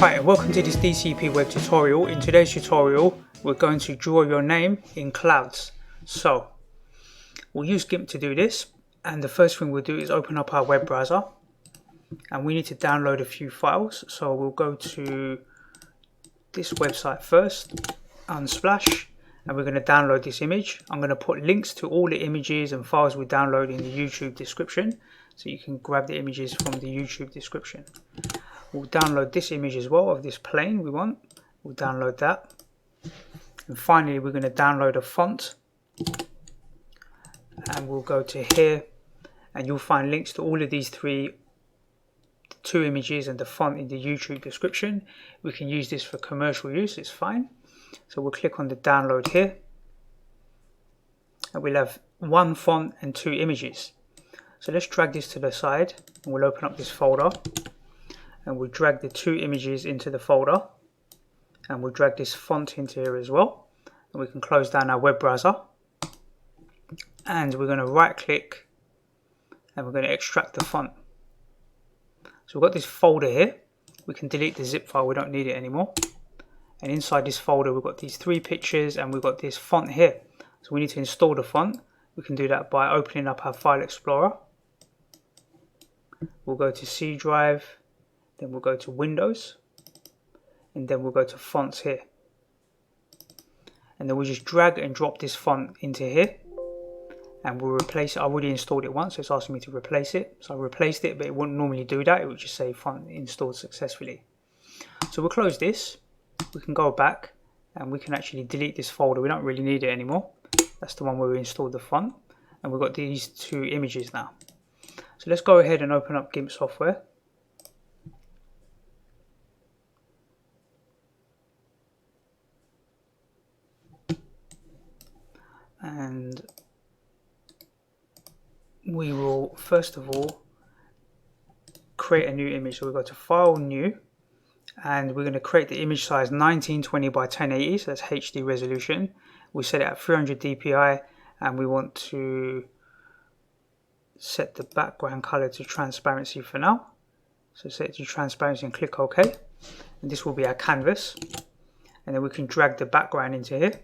Hi and welcome to this DCP web tutorial. In today's tutorial we're going to draw your name in clouds. So we'll use GIMP to do this, and the first thing we'll do is open up our web browser, and we need to download a few files. So we'll go to this website first, Unsplash, and we're going to download this image. I'm going to put links to all the images and files we download in the YouTube description, so you can grab the images from the YouTube description. We'll download this image as well of this plane we want. We'll download that. And finally we're going to download a font, and we'll go to here, and you'll find links to all of these two images and the font in the YouTube description. We can use this for commercial use, it's fine. So we'll click on the download here, and we'll have one font and two images. So let's drag this to the side, and we'll open up this folder, and we'll drag the two images into the folder, and we'll drag this font into here as well, and we can close down our web browser, and we're going to right click and we're going to extract the font. So we've got this folder here. We can delete the zip file, we don't need it anymore. And inside this folder we've got these three pictures, and we've got this font here. So we need to install the font. We can do that by opening up our file explorer. We'll go to C drive, then we'll go to Windows, and then we'll go to fonts here, and then we'll just drag and drop this font into here, and we'll replace it. I already installed it once, so it's asking me to replace it, so I replaced it, but it wouldn't normally do that. It would just say font installed successfully. So we'll close this. We can go back and we can actually delete this folder. We don't really need it anymore. That's the one where we installed the font, and we've got these two images now. So let's go ahead and open up GIMP software. And we will first of all create a new image. So we'll go to File, New, and we're going to create the image size 1920 by 1080, so that's HD resolution. We set it at 300 dpi, and we want to set the background color to transparency for now. So set it to transparency and click OK, and this will be our canvas. And then we can drag the background into here,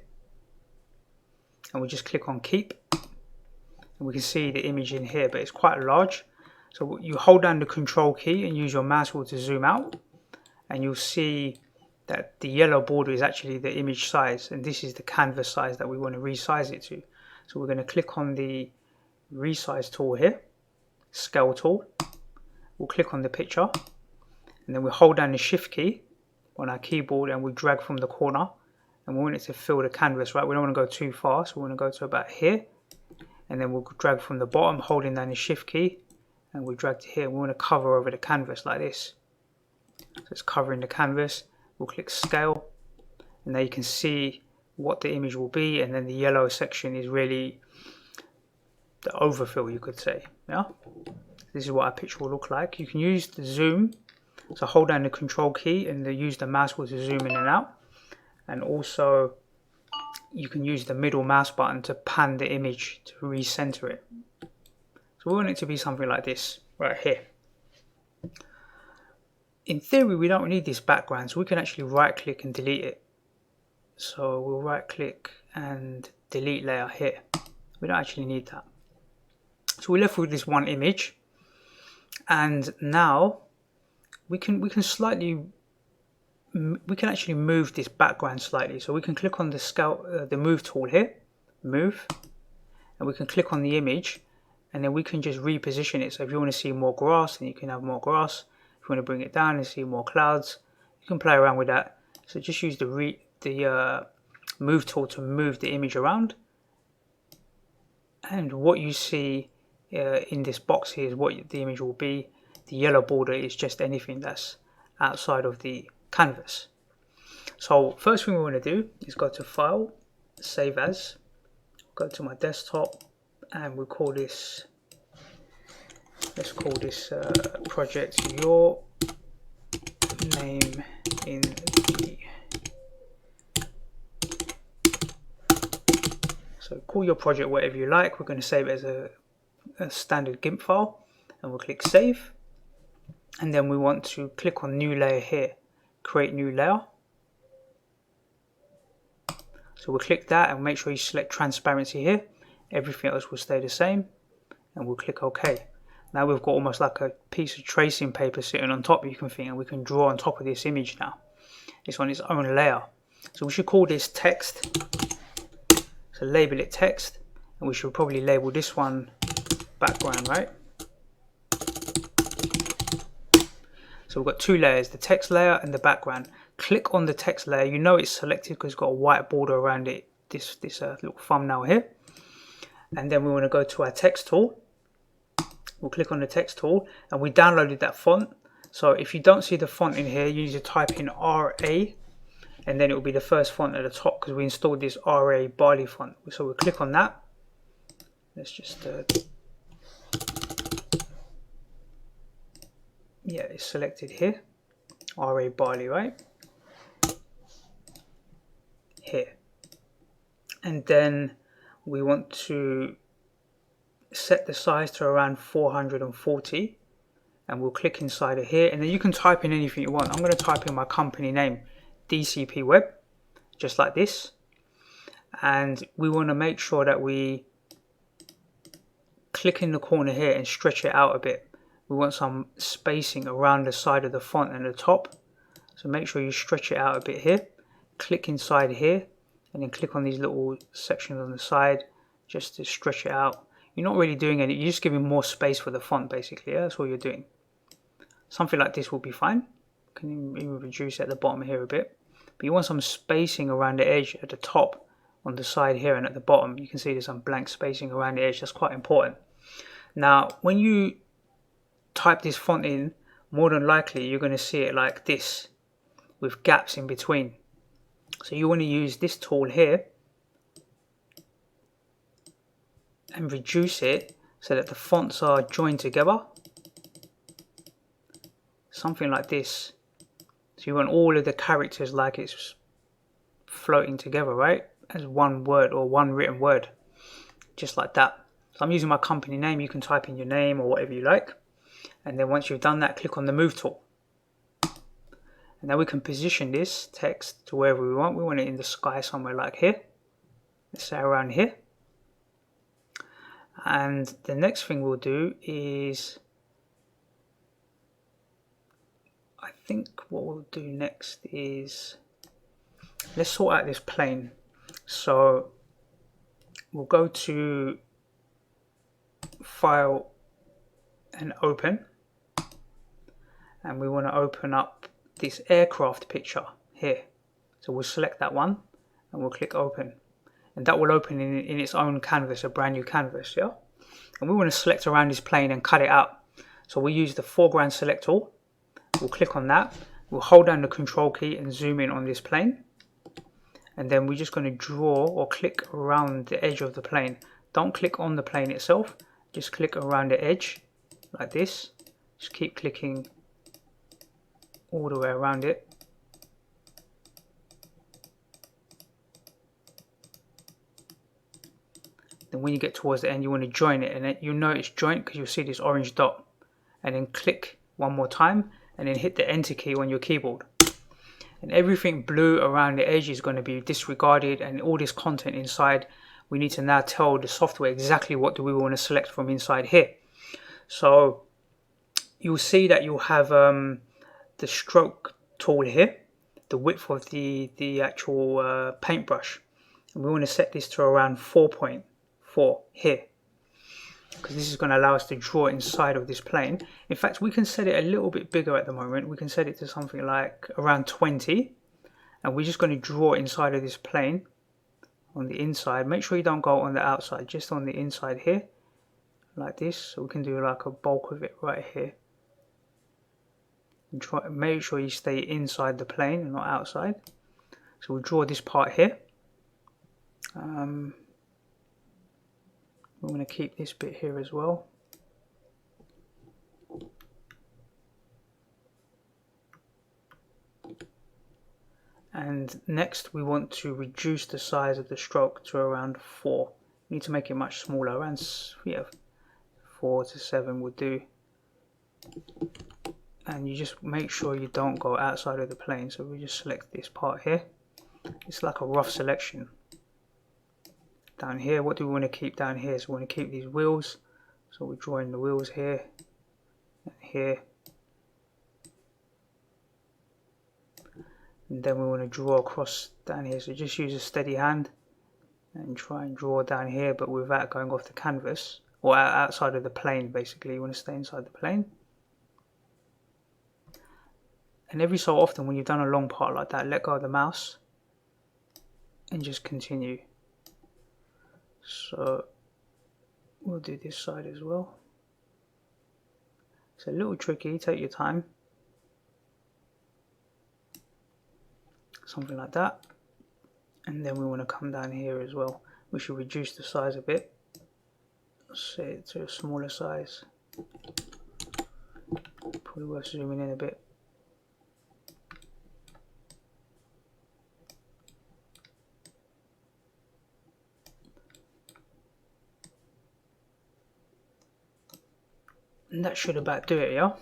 and we just click on keep, and we can see the image in here, but it's quite large. So you hold down the control key and use your mouse wheel to zoom out, and you'll see that the yellow border is actually the image size, and this is the canvas size that we want to resize it to. So we're going to click on the resize tool here, scale tool. We'll click on the picture, and then we hold down the shift key on our keyboard, and we drag from the corner, and we want it to fill the canvas, right? We don't want to go too far, so we want to go to about here, and then we'll drag from the bottom, holding down the shift key, and we drag to here. We want to cover over the canvas like this. So it's covering the canvas. We'll click scale, and there you can see what the image will be, and then the yellow section is really the overfill, you could say. Yeah, this is what our picture will look like. You can use the zoom, so hold down the control key and use the mouse wheel to zoom in and out. And also you can use the middle mouse button to pan the image to recenter it. So we want it to be something like this right here. In theory we don't need this background, so we can actually right click and delete it. So we'll right click and delete layer here. We don't actually need that. So we're left with this one image, and now we can actually move this background slightly. So we can click on the scale, the move tool here, move, and we can click on the image, and then we can just reposition it. So if you want to see more grass, then you can have more grass. If you want to bring it down and see more clouds, you can play around with that. So just use the move tool to move the image around. And what you see in this box here is what the image will be. The yellow border is just anything that's outside of the canvas. So first thing we want to do is go to File, Save As, go to my desktop, and we'll call this, let's call this project Your Name in the. So call your project whatever you like. We're going to save it as a standard GIMP file, and we'll click Save. And then we want to click on New Layer here, create new layer. So we'll click that and make sure you select transparency here. Everything else will stay the same, and we'll click OK. Now we've got almost like a piece of tracing paper sitting on top, you can think, and we can draw on top of this image now. It's on its own layer. So we should call this text. So label it text, and we should probably label this one background, right? So we've got two layers, the text layer and the background. Click on the text layer. You know it's selected because it's got a white border around it, this little thumbnail here. And then we want to go to our text tool. We'll click on the text tool, and we downloaded that font. So if you don't see the font in here, you need to type in RA, and then it will be the first font at the top because we installed this RA Barley font. So we'll click on that. Let's just yeah, it's selected here, RA Barley, right here. And then we want to set the size to around 440, and we'll click inside of here, and then you can type in anything you want. I'm going to type in my company name, DCP Web, just like this. And we want to make sure that we click in the corner here and stretch it out a bit. We want some spacing around the side of the font and the top, so make sure you stretch it out a bit here. Click inside here, and then click on these little sections on the side just to stretch it out. You're not really doing anything, you're just giving more space for the font basically. Yeah? That's all you're doing. Something like this will be fine. You can even reduce it at the bottom here a bit. But you want some spacing around the edge at the top, on the side here, and at the bottom. You can see there's some blank spacing around the edge. That's quite important. Now, when you type this font in, more than likely you're going to see it like this, with gaps in between. So you want to use this tool here and reduce it so that the fonts are joined together, something like this. So you want all of the characters like it's floating together, right, as one word or one written word, just like that. So I'm using my company name. You can type in your name or whatever you like, and then once you've done that, click on the move tool, and now we can position this text to wherever we want. We want it in the sky somewhere like here, let's say around here. And the next thing we'll do is, I think what we'll do next is, let's sort out this plane. So we'll go to File and Open, and we want to open up this aircraft picture here. So we'll select that one and we'll click Open, and that will open in its own canvas, a brand new canvas, yeah. And we want to select around this plane and cut it out. So we'll use the foreground select tool. We'll click on that. We'll hold down the Control key and zoom in on this plane. And then we're just going to draw or click around the edge of the plane. Don't click on the plane itself. Just click around the edge like this. Just keep clicking all the way around it. Then when you get towards the end, you want to join it, and then you'll know it's joint because you'll see this orange dot. And then click one more time, and then hit the Enter key on your keyboard. And everything blue around the edge is going to be disregarded, and all this content inside, we need to now tell the software exactly what do we want to select from inside here. So you'll see that you'll have the stroke tool here, the width of the actual paintbrush, and we want to set this to around 4.4 here, because this is going to allow us to draw inside of this plane. In fact, we can set it a little bit bigger at the moment. We can set it to something like around 20, and we're just going to draw inside of this plane on the inside. Make sure you don't go on the outside, just on the inside here, like this. So we can do like a bulk of it right here. And make sure you stay inside the plane and not outside. So we'll draw this part here. We're going to keep this bit here as well. And next we want to reduce the size of the stroke to around 4. We need to make it much smaller, around 4 to 7 would do. and you just make sure you don't go outside of the plane. So we just select this part here. It's like a rough selection. Down here, what do we want to keep down here? So we want to keep these wheels, so we're drawing the wheels here and here, and then we want to draw across down here. So just use a steady hand and try and draw down here, but without going off the canvas or outside of the plane. Basically, you want to stay inside the plane. And every so often when you've done a long part like that, let go of the mouse and just continue. So we'll do this side as well. It's a little tricky, take your time. Something like that. And then we want to come down here as well. We should reduce the size a bit. Set it to a smaller size. Probably worth zooming in a bit. And that should about do it, yeah?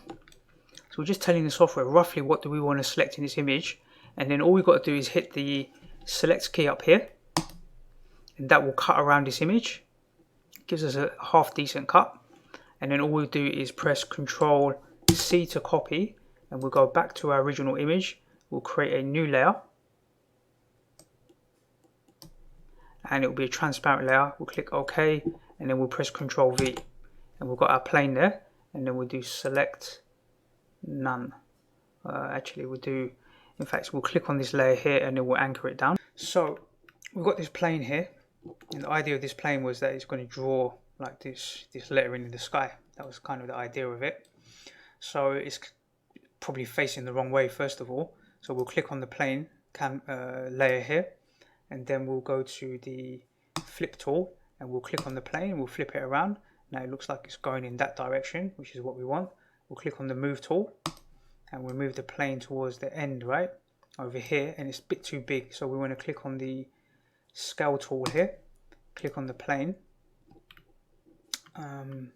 So we're just telling the software roughly what do we want to select in this image, and then all we've got to do is hit the select key up here, and that will cut around this image. It gives us a half decent cut, and then all we'll do is press Ctrl C to copy, and we'll go back to our original image. We'll create a new layer, and it will be a transparent layer. We'll click OK, and then we'll press Ctrl V, and we've got our plane there. And then we'll do select none. Actually, we'll do, in fact, we'll click on this layer here and then we'll anchor it down. So we've got this plane here, and the idea of this plane was that it's going to draw like this lettering in the sky. That was kind of the idea of it. So it's probably facing the wrong way first of all. So we'll click on the plane layer here, and then we'll go to the flip tool and we'll click on the plane. We'll flip it around. Now it looks like it's going in that direction, which is what we want. We'll click on the move tool and we'll move the plane towards the end, right over here, and it's a bit too big, so we want to click on the scale tool here, click on the plane, and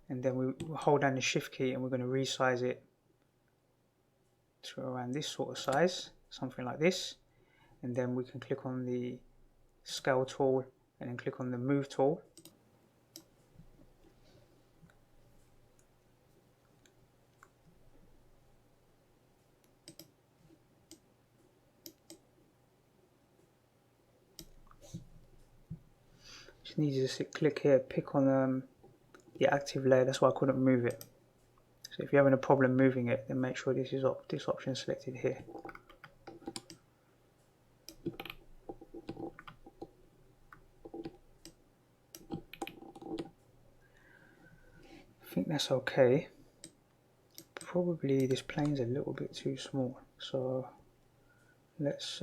then we hold down the shift key and we're going to resize it to around this sort of size, something like this, and then we can click on the scale tool and then click on the move tool. Just need you to click here, pick on the active layer. That's why I couldn't move it. So if you're having a problem moving it, then make sure this is this option is selected here. I think that's okay. Probably this plane's a little bit too small, so let's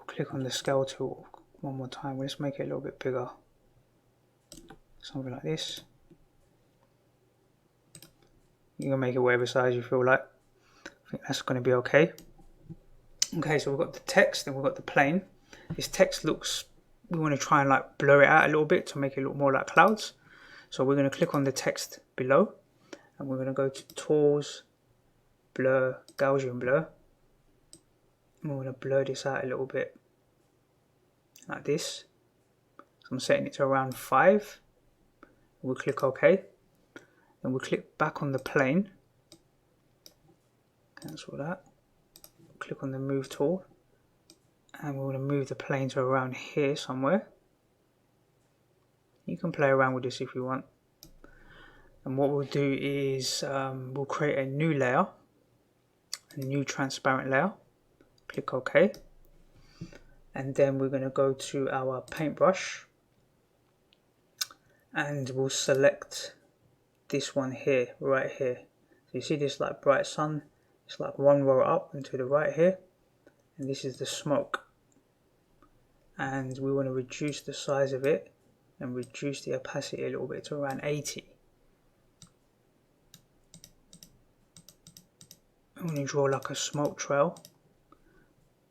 click on the scale tool one more time. Let's make it a little bit bigger, something like this. You can make it whatever size you feel like. I think that's going to be okay. Okay, so we've got the text and we've got the plane. This text looks, we want to try and like blur it out a little bit to make it look more like clouds. So we're going to click on the text below and we're going to go to Tools, Blur, Gaussian Blur. And we're going to blur this out a little bit like this. So I'm setting it to around 5. We'll click OK. Then we'll click back on the plane. Cancel that. Click on the move tool. And we're going to move the plane to around here somewhere. You can play around with this if you want. And what we'll do is we'll create a new layer, a new transparent layer. Click OK. And then we're going to go to our paintbrush and we'll select this one here, right here. So you see this like bright sun, it's like one row up and to the right here, and this is the smoke. And we want to reduce the size of it and reduce the opacity a little bit to around 80. I'm going to draw like a smoke trail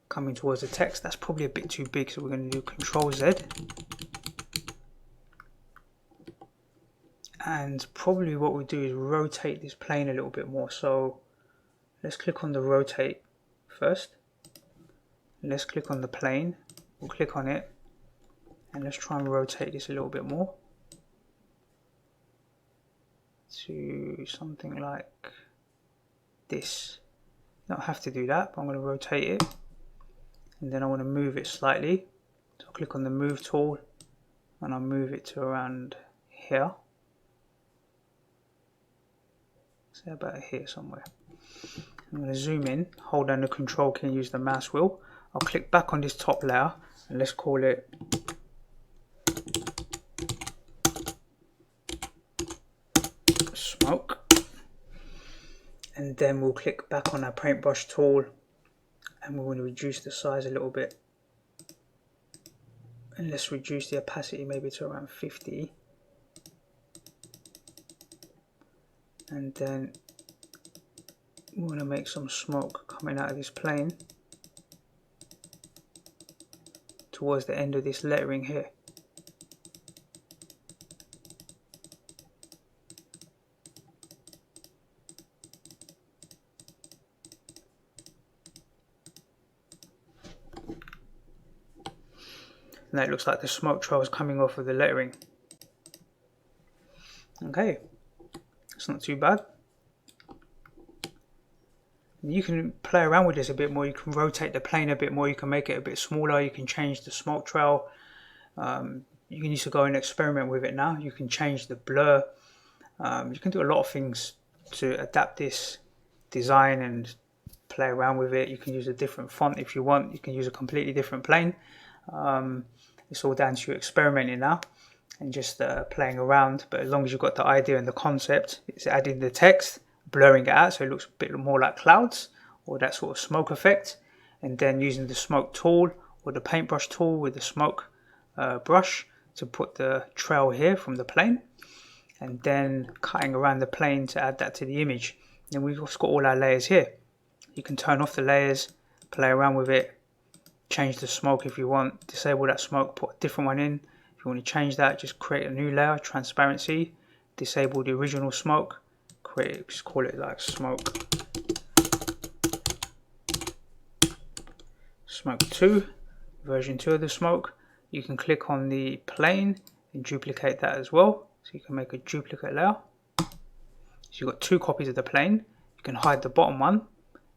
coming towards the text. That's probably a bit too big, so we're going to do Ctrl Z. And probably what we do is rotate this plane a little bit more. So let's click on the rotate first. Let's click on the plane. We'll click on it and let's try and rotate this a little bit more to something like this. You don't have to do that, but I'm going to rotate it, and then I want to move it slightly. So I'll click on the move tool and I'll move it to around here. Say about here somewhere. I'm going to zoom in, hold down the control key and use the mouse wheel. I'll click back on this top layer and let's call it smoke. And then we'll click back on our paintbrush tool and we want to reduce the size a little bit. And let's reduce the opacity maybe to around 50. And then we want to make some smoke coming out of this plane towards the end of this lettering here. And that looks like the smoke trail is coming off of the lettering. Okay, it's not too bad. You can play around with this a bit more. You can rotate the plane a bit more. You can make it a bit smaller. You can change the smoke trail. You can just go and experiment with it now. You can change the blur. You can do a lot of things to adapt this design and play around with it. You can use a different font if you want. You can use a completely different plane. It's all down to you experimenting now and just playing around. But as long as you've got the idea and the concept, it's adding the text, blurring it out so it looks a bit more like clouds or that sort of smoke effect, and then using the smoke tool or the paintbrush tool with the smoke brush to put the trail here from the plane, and then cutting around the plane to add that to the image. Then we've also got all our layers here. You can turn off the layers, play around with it, change the smoke if you want, disable that smoke, put a different one in. If you want to change that, just create a new layer, transparency, disable the original smoke, just call it like smoke 2, version 2 of the smoke. You can click on the plane and duplicate that as well, so you can make a duplicate layer. So you've got 2 copies of the plane. You can hide the bottom one,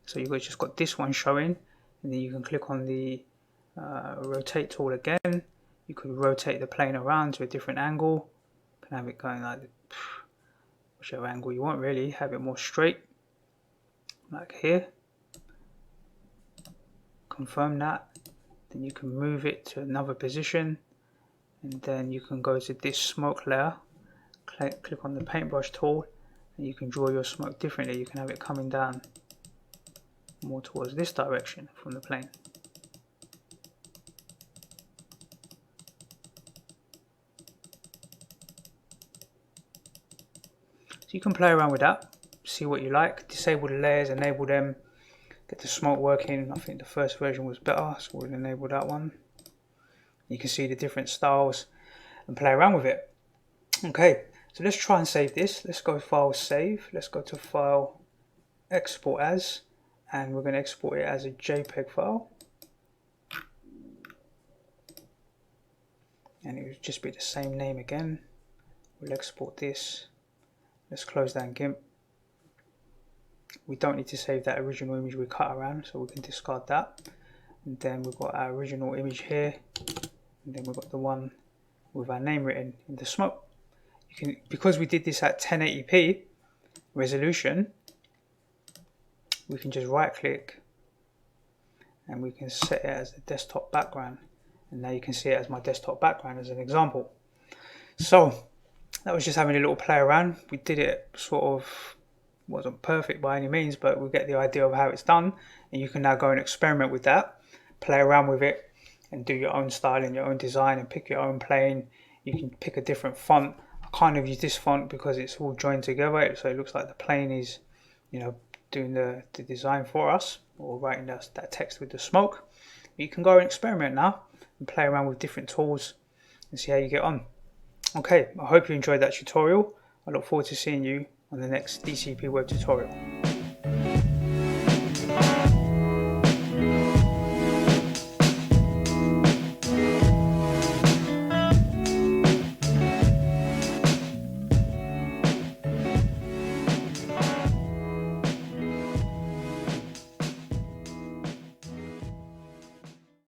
so you've just got this one showing, and then you can click on the rotate tool again. You could rotate the plane around to a different angle. You can have it going like whichever angle you want, really. Have it more straight, like here. Confirm that. Then you can move it to another position, and then you can go to this smoke layer, click on the paintbrush tool, and you can draw your smoke differently. You can have it coming down more towards this direction from the plane. So you can play around with that, see what you like, disable the layers, enable them, get the smoke working. I think the first version was better, so we'll enable that one. You can see the different styles and play around with it. Okay, so let's try and save this. Let's go File, Save. Let's go to File, Export As, and we're going to export it as a JPEG file. And it would just be the same name again. We'll export this. Let's close down GIMP. We don't need to save that original image we cut around, so we can discard that. And then we've got our original image here, and then we've got the one with our name written in the smoke. You can, because we did this at 1080p resolution, we can just right click and we can set it as the desktop background, and now you can see it as my desktop background as an example. So that was just having a little play around. We did it sort of, wasn't perfect by any means, but we get the idea of how it's done, and you can now go and experiment with that, play around with it and do your own style and your own design and pick your own plane. You can pick a different font. I kind of use this font because it's all joined together, so it looks like the plane is, you know, doing the design for us, or writing that text with the smoke. You can go and experiment now and play around with different tools and see how you get on. Okay, I hope you enjoyed that tutorial. I look forward to seeing you on the next DCP web tutorial.